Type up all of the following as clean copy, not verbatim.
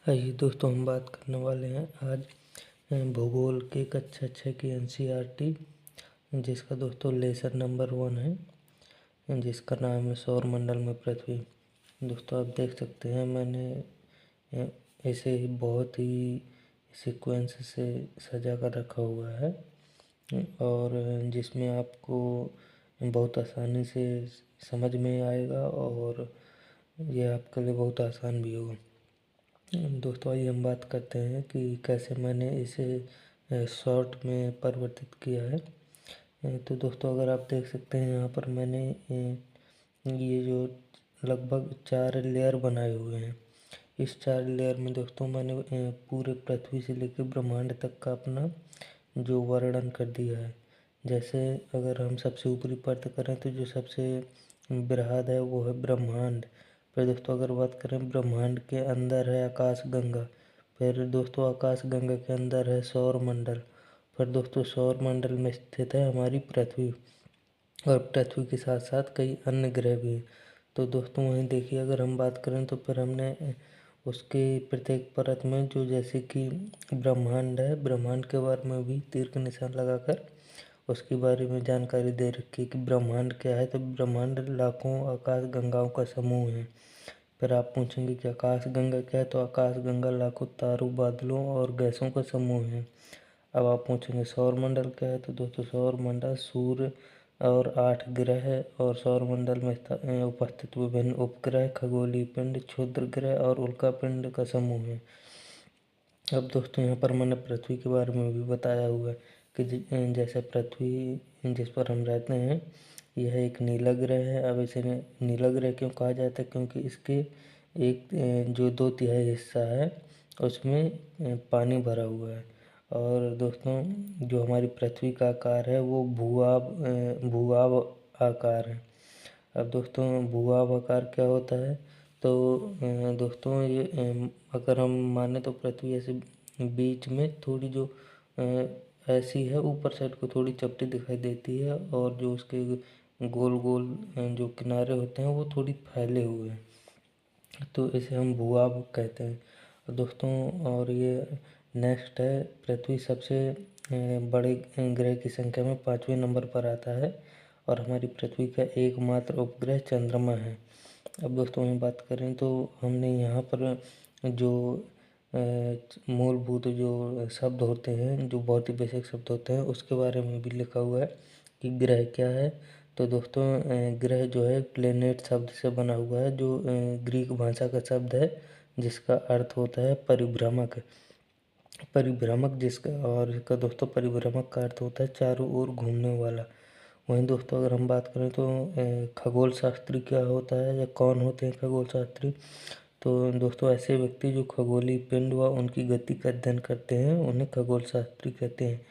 आइए दोस्तों, हम बात करने वाले हैं आज भूगोल के कक्षा 6 की एनसीईआरटी, जिसका दोस्तों लेसन नंबर 1 है, जिसका नाम है सौरमंडल में पृथ्वी। दोस्तों आप देख सकते हैं, मैंने इसे बहुत ही सीक्वेंस से सजा कर रखा हुआ है और जिसमें आपको बहुत आसानी से समझ में आएगा और यह आपके लिए बहुत आसान भी होगा। दोस्तों आइए हम बात करते हैं कि कैसे मैंने इसे शॉर्ट में परिवर्तित किया है। तो दोस्तों अगर आप देख सकते हैं, यहाँ पर मैंने ये जो लगभग 4 लेयर बनाए हुए हैं। इस 4 लेयर में दोस्तों मैंने पूरे पृथ्वी से लेकर ब्रह्मांड तक का अपना जो वर्णन कर दिया है। जैसे अगर हम सबसे ऊपरी परत करें तो जो सबसे बृहद है वो है ब्रह्मांड। फिर दोस्तों अगर बात करें, ब्रह्मांड के अंदर है आकाश गंगा। फिर दोस्तों आकाश गंगा के अंदर है सौर मंडल। फिर दोस्तों सौर मंडल में स्थित है हमारी पृथ्वी, और पृथ्वी के साथ साथ कई अन्य ग्रह भी हैं। तो दोस्तों वहीं देखिए, अगर हम बात करें तो फिर हमने उसके प्रत्येक परत में जो जैसे कि ब्रह्मांड है, ब्रह्मांड के बारे में भी तीर का निशान लगाकर उसके बारे में जानकारी दे रखी है कि ब्रह्मांड क्या है। तो ब्रह्मांड लाखों आकाश गंगाओं का समूह है। फिर आप पूछेंगे कि आकाश गंगा क्या है, तो आकाश गंगा लाखों तारों, बादलों और गैसों का समूह है। अब आप पूछेंगे सौरमंडल क्या है, तो दोस्तों सौरमंडल सूर्य और 8 ग्रह है और सौरमंडल में उपस्थित विभिन्न उपग्रह, खगोलीय पिंड, क्षुद्र ग्रह और उल्का पिंड का समूह है। अब दोस्तों यहाँ पर मैंने पृथ्वी के बारे में भी बताया हुआ है कि जैसे पृथ्वी जिस पर हम रहते हैं, यह एक नीला ग्रह है। अब इसे नीला ग्रह क्यों कहा जाता है? क्योंकि इसके एक जो 2/3 हिस्सा है उसमें पानी भरा हुआ है। और दोस्तों जो हमारी पृथ्वी का आकार है वो भूआब आकार है। अब दोस्तों भूआब आकार क्या होता है? तो दोस्तों ये अगर हम माने तो पृथ्वी ऐसे बीच में थोड़ी जो ऐसी है, ऊपर साइड को थोड़ी चपटी दिखाई देती है, और जो उसके गोल गोल जो किनारे होते हैं वो थोड़ी फैले हुए हैं, तो इसे हम भूभाग कहते हैं। और दोस्तों और ये नेक्स्ट है, पृथ्वी सबसे बड़े ग्रह की संख्या में 5वें नंबर पर आता है और हमारी पृथ्वी का एकमात्र उपग्रह चंद्रमा है। अब दोस्तों हम बात करें तो हमने यहाँ पर जो मूलभूत जो शब्द होते हैं, जो बहुत ही बेसिक शब्द होते हैं, उसके बारे में भी लिखा हुआ है कि ग्रह क्या है। तो दोस्तों ग्रह जो है प्लेनेट शब्द से बना हुआ है, जो ग्रीक भाषा का शब्द है, जिसका अर्थ होता है परिभ्रमक। परिभ्रमक जिसका और इसका दोस्तों परिभ्रमक का अर्थ होता है चारों ओर घूमने वाला। वहीं दोस्तों अगर हम बात करें तो खगोल शास्त्री क्या होता है या कौन होते हैं खगोल शास्त्री? तो दोस्तों ऐसे व्यक्ति जो खगोलीय पिंड व उनकी गति का अध्ययन करते हैं उन्हें खगोल शास्त्री कहते हैं।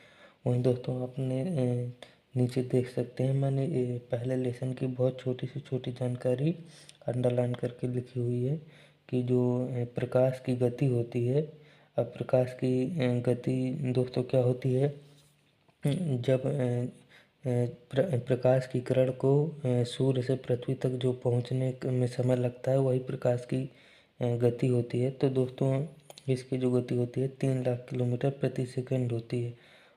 वहीं दोस्तों आपने नीचे देख सकते हैं, मैंने पहले लेसन की बहुत छोटी से छोटी जानकारी अंडरलाइन करके लिखी हुई है कि जो प्रकाश की गति होती है। अब प्रकाश की गति दोस्तों क्या होती है? जब प्रकाश की किरण को सूर्य से पृथ्वी तक जो पहुंचने में समय लगता है, वही प्रकाश की गति होती है। तो दोस्तों इसकी जो गति होती है 3 लाख किलोमीटर प्रति सेकंड होती है।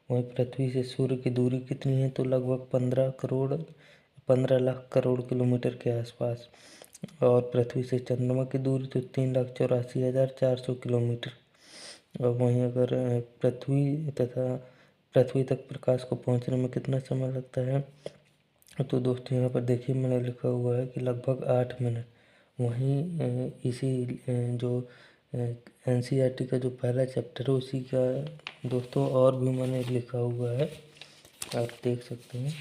वहीं पृथ्वी से सूर्य की दूरी कितनी है? तो लगभग 15 लाख करोड़ किलोमीटर के आसपास। और पृथ्वी से चंद्रमा की दूरी तो 3,84,400 किलोमीटर। और वहीं अगर पृथ्वी तक प्रकाश को पहुंचने में कितना समय लगता है? तो दोस्तों यहाँ पर देखिए मैंने लिखा हुआ है कि लगभग 8 मिनट। वहीं इसी जो एनसीईआरटी का जो पहला चैप्टर है उसी का दोस्तों और भी मैंने लिखा हुआ है, आप देख सकते हैं।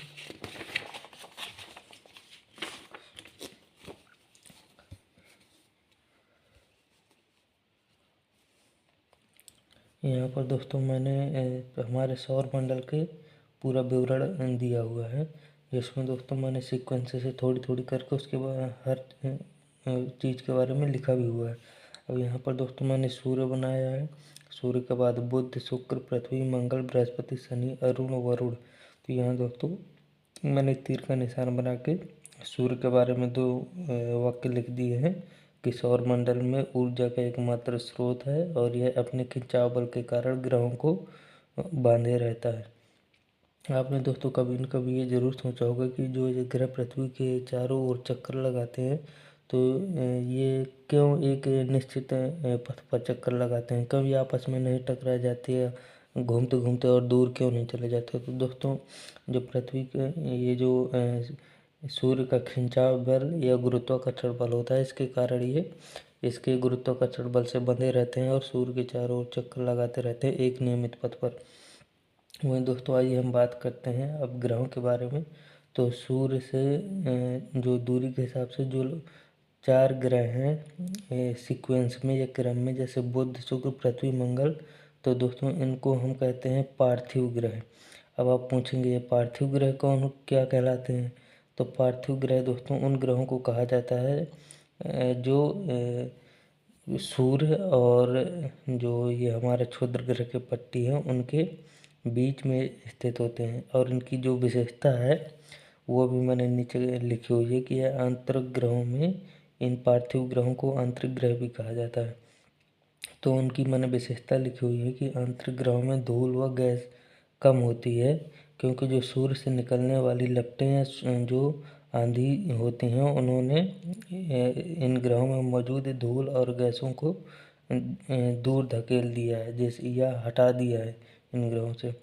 यहाँ पर दोस्तों मैंने हमारे सौर मंडल के पूरा विवरण दिया हुआ है, जिसमें दोस्तों मैंने सीक्वेंस से थोड़ी थोड़ी करके उसके बाद हर चीज़ के बारे में लिखा भी हुआ है। अब यहाँ पर दोस्तों मैंने सूर्य बनाया है, सूर्य के बाद बुध, शुक्र, पृथ्वी, मंगल, बृहस्पति, शनि, अरुण, वरुण। तो यहाँ दोस्तों मैंने तीर का निशान बना के सूर्य के बारे में 2 वाक्य लिख दिए हैं कि सौरमंडल में ऊर्जा का एकमात्र स्रोत है और यह अपने खिंचाव बल के कारण ग्रहों को बांधे रहता है। आपने दोस्तों कभी न कभी ये ज़रूर सोचा होगा कि जो ये ग्रह पृथ्वी के चारों ओर चक्कर लगाते हैं तो ये क्यों एक निश्चित पथ पर चक्कर लगाते हैं, कभी आपस में नहीं टकरा जाती है, घूमते घूमते और दूर क्यों नहीं चले जाते। तो दोस्तों जो पृथ्वी के ये जो सूर्य का खिंचाव बल या गुरुत्वाकर्षण बल होता है, इसके कारण ये इसके गुरुत्वाकर्षण बल से बंधे रहते हैं और सूर्य के चारों ओर चक्कर लगाते रहते हैं एक नियमित पथ पर। वहीं दोस्तों आइए हम बात करते हैं अब ग्रहों के बारे में। तो सूर्य से जो दूरी के हिसाब से जो 4 ग्रह हैं सीक्वेंस में या क्रम में, जैसे बुध, शुक्र, पृथ्वी, मंगल, तो दोस्तों इनको हम कहते हैं पार्थिव ग्रह। अब आप पूछेंगे ये पार्थिव ग्रह कौन क्या कहलाते हैं। तो पार्थिव ग्रह दोस्तों उन ग्रहों को कहा जाता है जो सूर्य और जो ये हमारे क्षुद्र ग्रह के पट्टी हैं उनके बीच में स्थित होते हैं। और इनकी जो विशेषता है वो भी मैंने नीचे लिखी हुई है कि यह आंतरिक ग्रहों में, इन पार्थिव ग्रहों को आंतरिक ग्रह भी कहा जाता है। तो उनकी मैंने विशेषता लिखी हुई है कि आंतरिक ग्रहों में धूल व गैस कम होती है, क्योंकि जो सूर्य से निकलने वाली लपटें या जो आंधी होती हैं उन्होंने इन ग्रहों में मौजूद धूल और गैसों को दूर धकेल दिया है, जैसे या हटा दिया है इन ग्रहों से।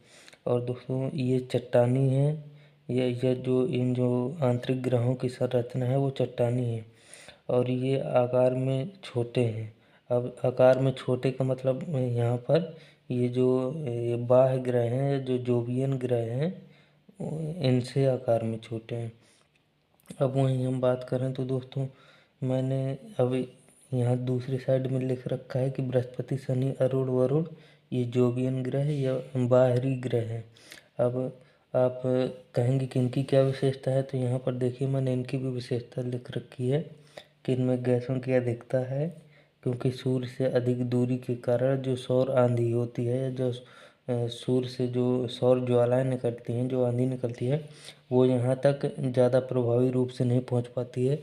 और दोस्तों ये चट्टानी है, यह जो इन जो आंतरिक ग्रहों की संरचना है वो चट्टानी है और ये आकार में छोटे हैं। अब आकार में छोटे का मतलब यहाँ पर ये जो ये बाह्य ग्रह हैं, जो जोवियन ग्रह हैं, इनसे आकार में छोटे हैं। अब वहीं हम बात करें तो दोस्तों मैंने अभी यहाँ दूसरी साइड में लिख रखा है कि बृहस्पति, शनि, अरुण, वरुण ये जोवियन ग्रह या बाहरी ग्रह हैं। अब आप कहेंगे कि इनकी क्या विशेषता है, तो यहाँ पर देखिए मैंने इनकी भी विशेषता लिख रखी है कि इनमें गैसों की अधिकता है, क्योंकि सूर्य से अधिक दूरी के कारण जो सौर आंधी होती है, जो सूर्य से जो सौर ज्वालाएँ निकलती हैं, जो आंधी निकलती है, वो यहाँ तक ज़्यादा प्रभावी रूप से नहीं पहुँच पाती है,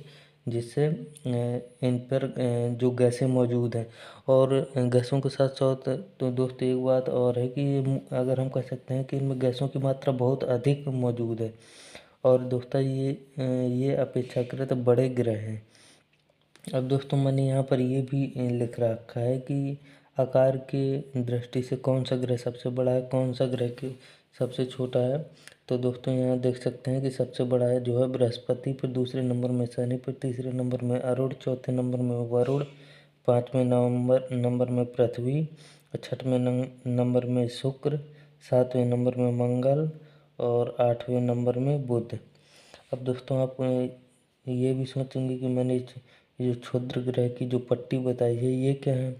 जिससे इन पर जो गैसें मौजूद हैं। और गैसों के साथ साथ तो दोस्तों एक बात और है कि अगर हम कह सकते हैं कि इनमें गैसों की मात्रा बहुत अधिक मौजूद है। और दोस्तों ये अपेक्षाकृत बड़े ग्रह हैं। अब दोस्तों मैंने यहाँ पर ये भी लिख रखा है कि आकार की दृष्टि से कौन सा ग्रह सबसे बड़ा है, कौन सा ग्रह के सबसे छोटा है। तो दोस्तों यहाँ देख सकते हैं कि सबसे बड़ा है जो है बृहस्पति, फिर दूसरे नंबर में शनि, फिर तीसरे नंबर में अरुण, चौथे नंबर में वरुण, पाँचवें नंबर में पृथ्वी, छठवें नंबर में शुक्र, सातवें नंबर में मंगल और आठवें नंबर में बुध। अब दोस्तों आप ये भी सोचेंगे कि मैंने ये जो क्षुद्र ग्रह की जो पट्टी बताई है ये क्या है।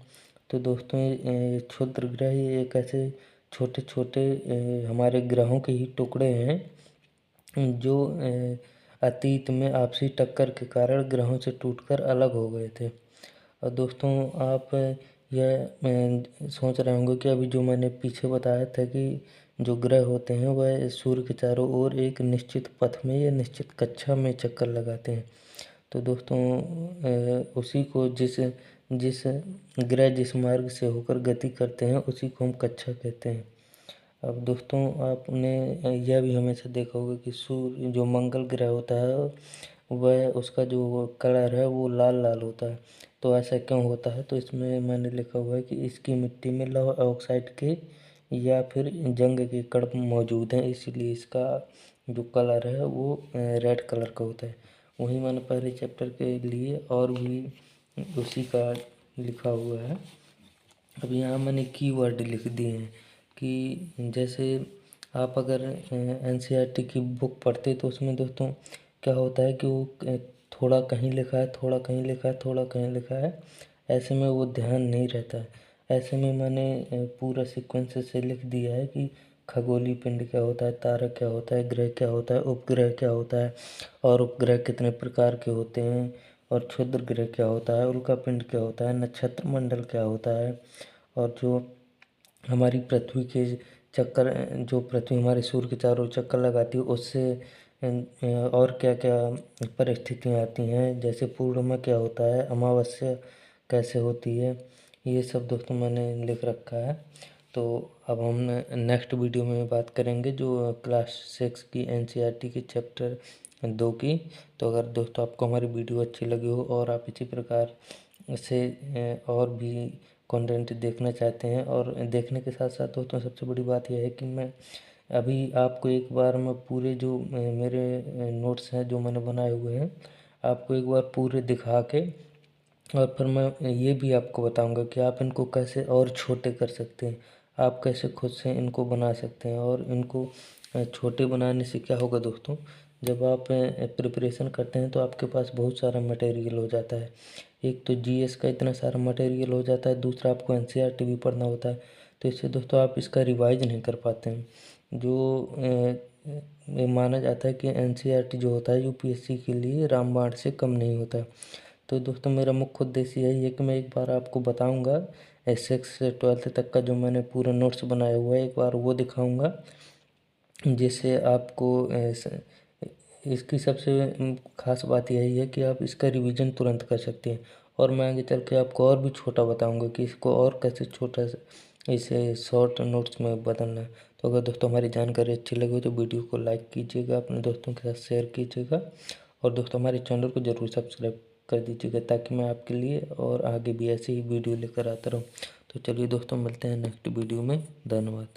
तो दोस्तों ये क्षुद्र ग्रह ये एक ऐसे छोटे छोटे हमारे ग्रहों के ही टुकड़े हैं जो अतीत में आपसी टक्कर के कारण ग्रहों से टूटकर अलग हो गए थे। और दोस्तों आप यह सोच रहे होंगे कि अभी जो मैंने पीछे बताया था कि जो ग्रह होते हैं वह सूर्य के चारों ओर एक निश्चित पथ में या निश्चित कक्षा में चक्कर लगाते हैं। तो दोस्तों उसी को जिस जिस ग्रह जिस मार्ग से होकर गति करते हैं उसी को हम कक्षा कहते हैं। अब दोस्तों आपने यह भी हमेशा देखा होगा कि सूर्य जो मंगल ग्रह होता है वह उसका जो कलर है वो लाल लाल होता है। तो ऐसा क्यों होता है, तो इसमें मैंने लिखा हुआ है कि इसकी मिट्टी में लौह ऑक्साइड के या फिर जंग के कण मौजूद हैं, इसीलिए इसका जो कलर है वो रेड कलर का होता है। वहीं मैंने पहले चैप्टर के लिए और भी उसी का लिखा हुआ है। अब यहाँ मैंने कीवर्ड लिख दिए हैं कि जैसे आप अगर एनसीईआरटी की बुक पढ़ते तो उसमें दोस्तों क्या होता है कि वो थोड़ा कहीं लिखा है, थोड़ा कहीं लिखा है, थोड़ा कहीं लिखा है, ऐसे में वो ध्यान नहीं रहता है। ऐसे में मैंने पूरा सीक्वेंस से लिख दिया है कि खगोलीय पिंड क्या होता है, तारा क्या होता है, ग्रह क्या होता है, उपग्रह क्या होता है और उपग्रह कितने प्रकार के होते हैं, और क्षुद्र ग्रह क्या होता है, उल्का पिंड क्या होता है, नक्षत्र मंडल क्या होता है, और जो हमारी पृथ्वी के चक्कर जो पृथ्वी हमारे सूर्य के चारों चक्कर लगाती है उससे और क्या क्या परिस्थितियाँ आती हैं, जैसे पूर्णिमा क्या होता है, अमावस्या कैसे होती है, ये सब दोस्तों मैंने लिख रखा है। तो अब हम नेक्स्ट वीडियो में बात करेंगे जो क्लास 6 की एनसीईआरटी के चैप्टर 2 की। तो अगर दोस्तों आपको हमारी वीडियो अच्छी लगी हो और आप इसी प्रकार से और भी कंटेंट देखना चाहते हैं, और देखने के साथ साथ दोस्तों सबसे बड़ी बात यह है कि मैं अभी आपको एक बार मैं पूरे जो मेरे नोट्स हैं जो मैंने बनाए हुए हैं, आपको एक बार पूरे दिखा के और फिर मैं ये भी आपको बताऊंगा कि आप इनको कैसे और छोटे कर सकते हैं, आप कैसे खुद से इनको बना सकते हैं। और इनको छोटे बनाने से क्या होगा दोस्तों, जब आप प्रिपरेशन करते हैं तो आपके पास बहुत सारा मटेरियल हो जाता है। एक तो जीएस का इतना सारा मटेरियल हो जाता है, दूसरा आपको एनसीईआरटी भी पढ़ना होता है। तो इससे दोस्तों आप इसका रिवाइज नहीं कर पाते हैं। जो माना जाता है कि एनसीईआरटी जो होता है यूपीएससी के लिए रामबाण से कम नहीं होता। तो दोस्तों मेरा मुख्य उद्देश्य यही है कि मैं एक बार आपको बताऊंगा 6 से 12th तक का जो मैंने पूरा नोट्स बनाया हुआ है, एक बार वो दिखाऊंगा, जिससे आपको इसकी सबसे ख़ास बात यही है कि आप इसका रिवीजन तुरंत कर सकते हैं। और मैं आगे चल के आपको और भी छोटा बताऊंगा कि इसको और कैसे छोटा इसे शॉर्ट नोट्स में बदलना है। तो अगर दोस्तों हमारी जानकारी अच्छी लगी हो तो वीडियो को लाइक कीजिएगा, अपने दोस्तों के साथ शेयर कीजिएगा, और दोस्तों हमारे चैनल को ज़रूर सब्सक्राइब कर दीजिएगा, ताकि मैं आपके लिए और आगे भी ऐसे ही वीडियो लेकर आता रहूँ। तो चलिए दोस्तों, मिलते हैं नेक्स्ट वीडियो में। धन्यवाद।